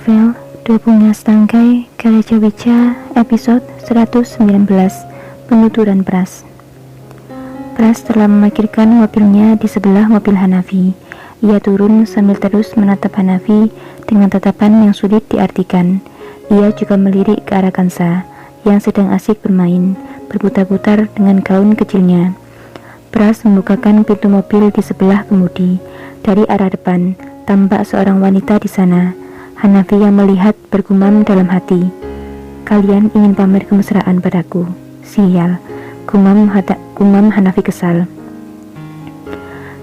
Novel Dua Bunga Setangkai karya Jawica, episode 119, Penuturan Pras. Pras telah memarkirkan mobilnya di sebelah mobil Hanafi. Ia turun sambil terus menatap Hanafi dengan tatapan yang sulit diartikan. Ia juga melirik ke arah Kansa yang sedang asik bermain, berputar-putar dengan gaun kecilnya. Pras membukakan pintu mobil di sebelah kemudi. Dari arah depan, tampak seorang wanita di sana. Hanafi yang melihat bergumam dalam hati, "Kalian ingin pamer kemesraan padaku? Sial," gumam Hanafi kesal.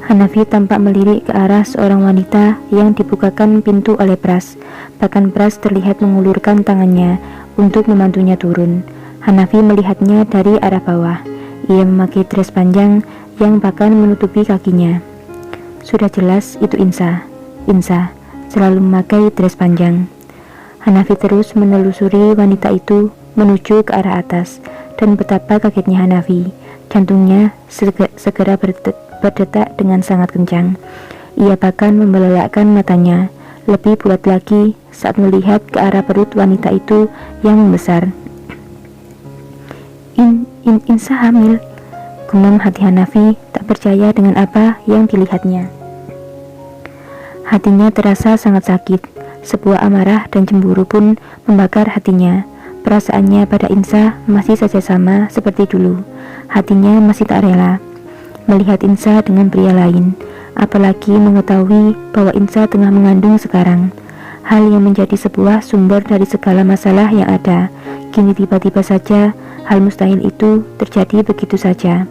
Hanafi tampak melirik ke arah seorang wanita yang dibukakan pintu oleh Pras. Bahkan Pras terlihat mengulurkan tangannya untuk membantunya turun. Hanafi melihatnya dari arah bawah. Ia memakai dress panjang yang bahkan menutupi kakinya. Sudah jelas itu Insa selalu memakai dress panjang. Hanafi terus menelusuri wanita itu menuju ke arah atas, dan betapa kagetnya Hanafi. Jantungnya segera berdetak dengan sangat kencang. Ia bahkan membelalakan matanya lebih bulat lagi saat melihat ke arah perut wanita itu yang membesar. Insa hamil, gumam hati Hanafi, tak percaya dengan apa yang dilihatnya. Hatinya terasa sangat sakit. Sebuah amarah dan cemburu pun membakar hatinya. Perasaannya pada Insa masih saja sama seperti dulu. Hatinya masih tak rela melihat Insa dengan pria lain, apalagi mengetahui bahwa Insa tengah mengandung sekarang. Hal yang menjadi sebuah sumber dari segala masalah yang ada. Kini tiba-tiba saja hal mustahil itu terjadi begitu saja.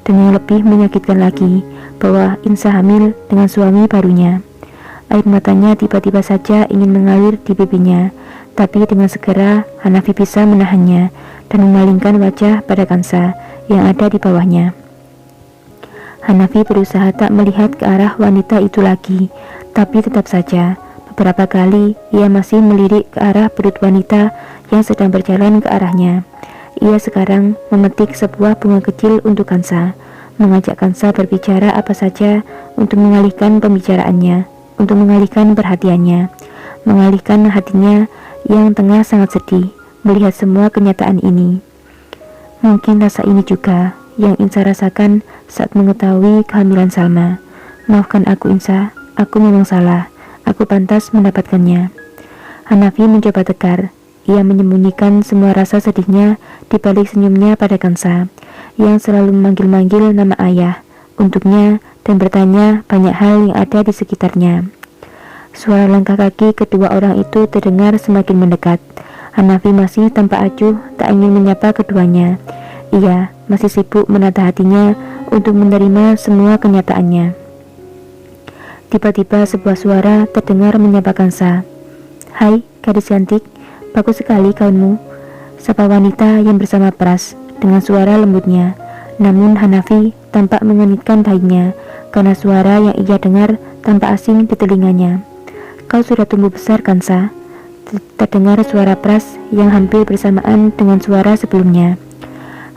Dan yang lebih menyakitkan lagi, bahwa Insa hamil dengan suami barunya. Air matanya tiba-tiba saja ingin mengalir di pipinya, tapi dengan segera Hanafi bisa menahannya dan memalingkan wajah pada Kansa yang ada di bawahnya. Hanafi berusaha tak melihat ke arah wanita itu lagi, tapi tetap saja beberapa kali ia masih melirik ke arah perut wanita yang sedang berjalan ke arahnya. Ia sekarang memetik sebuah bunga kecil untuk Kansa, mengajak Kansa berbicara apa saja untuk mengalihkan pembicaraannya, untuk mengalihkan perhatiannya, mengalihkan hatinya yang tengah sangat sedih melihat semua kenyataan ini. Mungkin rasa ini juga yang Insa rasakan saat mengetahui kehamilan Salma. Maafkan aku Insa, aku memang salah, aku pantas mendapatkannya. Hanafi mencoba tegar. Ia menyembunyikan semua rasa sedihnya di balik senyumnya pada Kansa yang selalu memanggil-manggil nama ayah untuknya dan bertanya banyak hal yang ada di sekitarnya. Suara langkah kaki kedua orang itu terdengar semakin mendekat. Hanafi masih tanpa acuh tak ingin menyapa keduanya. Ia masih sibuk menata hatinya untuk menerima semua kenyataannya. Tiba-tiba sebuah suara terdengar menyapa Kansa. "Hai, gadis cantik, bagus sekali gaunmu," sapa wanita yang bersama Pras dengan suara lembutnya. Namun Hanafi tampak mengenitkan dahinya karena suara yang ia dengar tampak asing di telinganya. "Kau sudah tumbuh besar, Kansa," terdengar suara Pras yang hampir bersamaan dengan suara sebelumnya.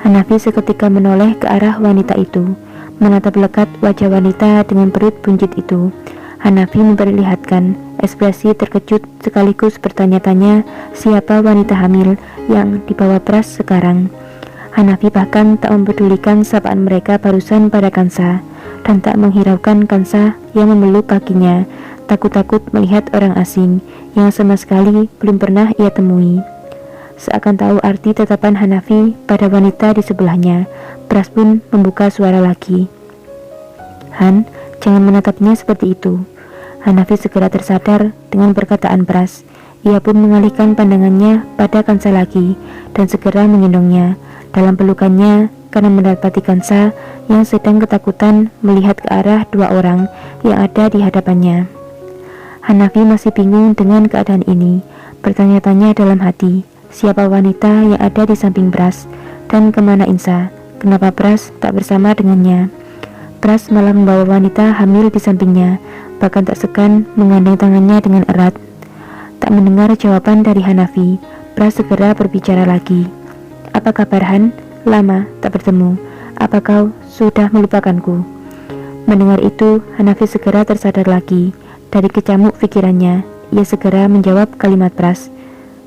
Hanafi seketika menoleh ke arah wanita itu, menatap lekat wajah wanita dengan perut buncit itu. Hanafi memperlihatkan ekspresi terkejut sekaligus bertanya-tanya siapa wanita hamil yang dibawa Pras sekarang. Hanafi bahkan tak mempedulikan sapaan mereka barusan pada Kansa, dan tak menghiraukan Kansa yang memeluk kakinya, takut-takut melihat orang asing yang sama sekali belum pernah ia temui. Seakan tahu arti tatapan Hanafi pada wanita di sebelahnya, Pras pun membuka suara lagi. "Han, jangan menatapnya seperti itu." Hanafi segera tersadar dengan perkataan Pras. Ia pun mengalihkan pandangannya pada Kansa lagi dan segera menggendongnya dalam pelukannya karena mendapati Kansa yang sedang ketakutan melihat ke arah dua orang yang ada di hadapannya. Hanafi masih bingung dengan keadaan ini, bertanya-tanya dalam hati, siapa wanita yang ada di samping Pras dan kemana Insa? Kenapa Pras tak bersama dengannya? Pras malah membawa wanita hamil di sampingnya, bahkan tak segan menggandeng tangannya dengan erat. Tak mendengar jawaban dari Hanafi, Pras segera berbicara lagi. "Apa kabar Han? Lama tak bertemu. Apa kau sudah melupakanku?" Mendengar itu, Hanafi segera tersadar lagi dari kecamuk pikirannya ia segera menjawab kalimat Pras.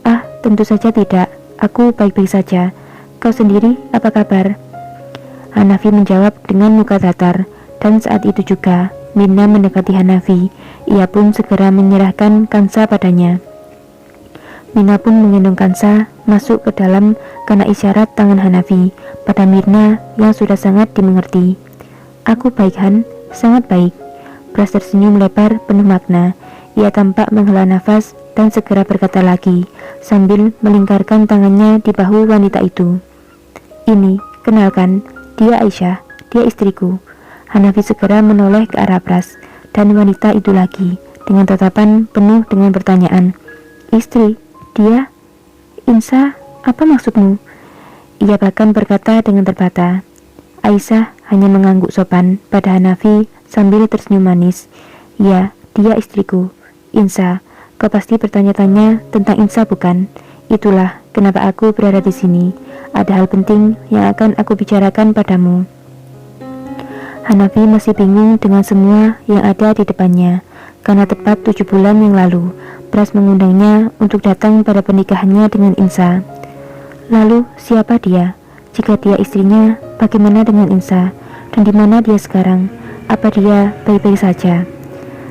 "Ah, tentu saja tidak. Aku baik-baik saja. Kau sendiri apa kabar?" Hanafi menjawab dengan muka datar, dan saat itu juga Mirna mendekati Hanafi. Ia pun segera menyerahkan Kansa padanya. Mirna pun menggendong Kansa masuk ke dalam karena isyarat tangan Hanafi pada Mirna yang sudah sangat dimengerti. "Aku baik, Han, sangat baik." Pras tersenyum lebar penuh makna. Ia tampak menghela nafas dan segera berkata lagi sambil melingkarkan tangannya di bahu wanita itu. "Ini, kenalkan, dia Aisyah, dia istriku." Hanafi segera menoleh ke arah Pras dan wanita itu lagi dengan tatapan penuh dengan pertanyaan. "Istri? Dia? Insa, apa maksudmu?" Ia bahkan berkata dengan terbata. Aisyah hanya mengangguk sopan pada Hanafi sambil tersenyum manis. "Ya, dia istriku. Insa, kau pasti bertanya-tanya tentang Insa, bukan? Itulah kenapa aku berada di sini. Ada hal penting yang akan aku bicarakan padamu." Hanafi masih bingung dengan semua yang ada di depannya, karena tepat 7 bulan yang lalu, Pras mengundangnya untuk datang pada pernikahannya dengan Insa. Lalu, siapa dia? Jika dia istrinya, bagaimana dengan Insa? Dan di mana dia sekarang? Apa dia baik-baik saja?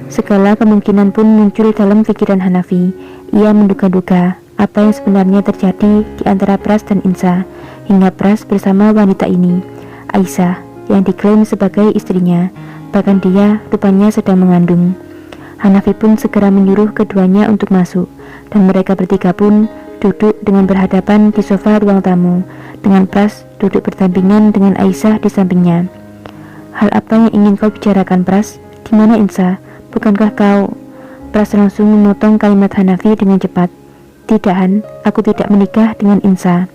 Segala kemungkinan pun muncul dalam pikiran Hanafi. Ia menduga-duga apa yang sebenarnya terjadi di antara Pras dan Insa, hingga Pras bersama wanita ini, Aisyah, yang diklaim sebagai istrinya. Bahkan dia rupanya sedang mengandung. Hanafi pun segera menyuruh keduanya untuk masuk, dan mereka bertiga pun duduk dengan berhadapan di sofa ruang tamu, dengan Pras duduk berdampingan dengan Aisyah di sampingnya. "Hal apa yang ingin kau bicarakan, Pras? Di mana Insa? Bukankah kau?" Pras langsung memotong kalimat Hanafi dengan cepat. "Tidak, Han, aku tidak menikah dengan Insa."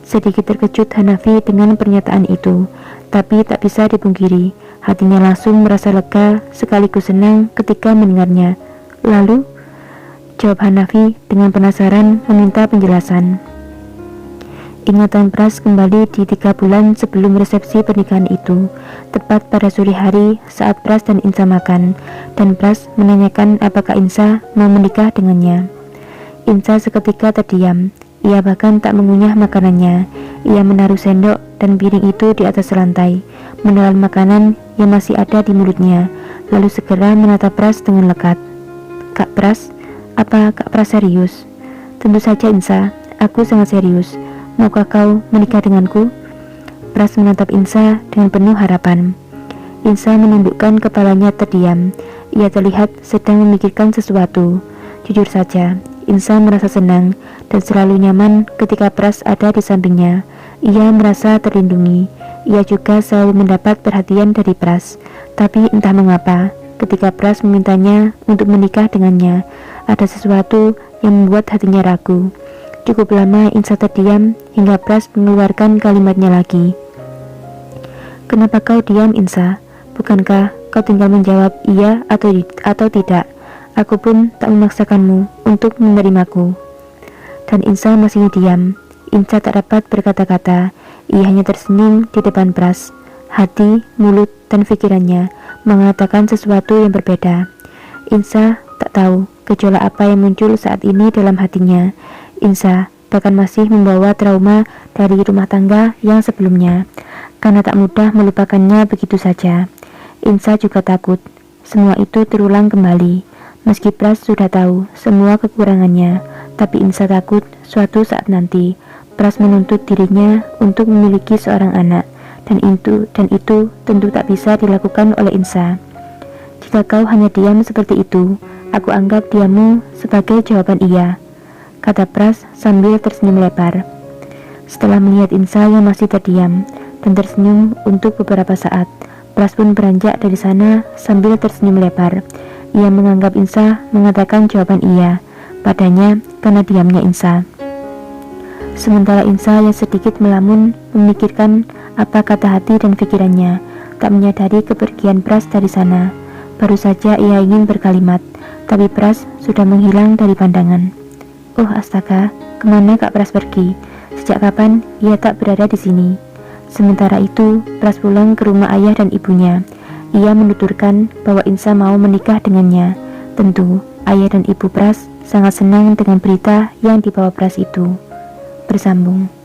Sedikit terkejut Hanafi dengan pernyataan itu, tapi tak bisa dipungkiri, hatinya langsung merasa lega sekaligus senang ketika mendengarnya. "Lalu?" jawab Hanafi dengan penasaran meminta penjelasan. Ingatan Pras kembali di 3 bulan sebelum resepsi pernikahan itu, tepat pada sore hari saat Pras dan Insa makan, dan Pras menanyakan apakah Insa mau menikah dengannya. Insa seketika terdiam. Ia bahkan tak mengunyah makanannya. Ia menaruh sendok dan piring itu di atas lantai, menelan makanan yang masih ada di mulutnya, lalu segera menatap Pras dengan lekat. "Kak Pras, apa Kak Pras serius?" "Tentu saja Insa, aku sangat serius. Maukah kau menikah denganku?" Pras menatap Insa dengan penuh harapan. Insa menundukkan kepalanya terdiam. Ia terlihat sedang memikirkan sesuatu. Jujur saja, Insa merasa senang dan selalu nyaman ketika Pras ada di sampingnya. Ia merasa terlindungi. Ia juga selalu mendapat perhatian dari Pras. Tapi entah mengapa, ketika Pras memintanya untuk menikah dengannya, ada sesuatu yang membuat hatinya ragu. Cukup lama Insa terdiam hingga Pras mengeluarkan kalimatnya lagi. "Kenapa kau diam, Insa? Bukankah kau tinggal menjawab iya atau tidak? Aku pun tak memaksakanmu untuk menerimaku." Dan Insa masih diam. Insa tak dapat berkata-kata. Ia hanya tersenyum di depan Pras. Hati, mulut, dan pikirannya mengatakan sesuatu yang berbeda. Insa tak tahu gejolak apa yang muncul saat ini dalam hatinya. Insa bahkan masih membawa trauma dari rumah tangga yang sebelumnya, karena tak mudah melupakannya begitu saja. Insa juga takut semua itu terulang kembali. Meski Pras sudah tahu semua kekurangannya, tapi Insa takut suatu saat nanti Pras menuntut dirinya untuk memiliki seorang anak, dan itu tentu tak bisa dilakukan oleh Insa. "Jika kau hanya diam seperti itu, aku anggap diammu sebagai jawaban iya," kata Pras sambil tersenyum lebar. Setelah melihat Insa yang masih terdiam dan tersenyum untuk beberapa saat, Pras pun beranjak dari sana sambil tersenyum lebar. Ia menganggap Insa mengatakan jawaban iya padanya karena diamnya Insa. Sementara Insa yang sedikit melamun memikirkan apa kata hati dan pikirannya, tak menyadari kepergian Pras dari sana. Baru saja ia ingin berkalimat, tapi Pras sudah menghilang dari pandangan. "Oh astaga, kemana Kak Pras pergi? Sejak kapan ia tak berada di sini?" Sementara itu, Pras pulang ke rumah ayah dan ibunya. Ia menuturkan bahwa Insa mau menikah dengannya. Tentu, Ayah dan ibu Pras sangat senang dengan berita yang dibawa Pras itu. Bersambung.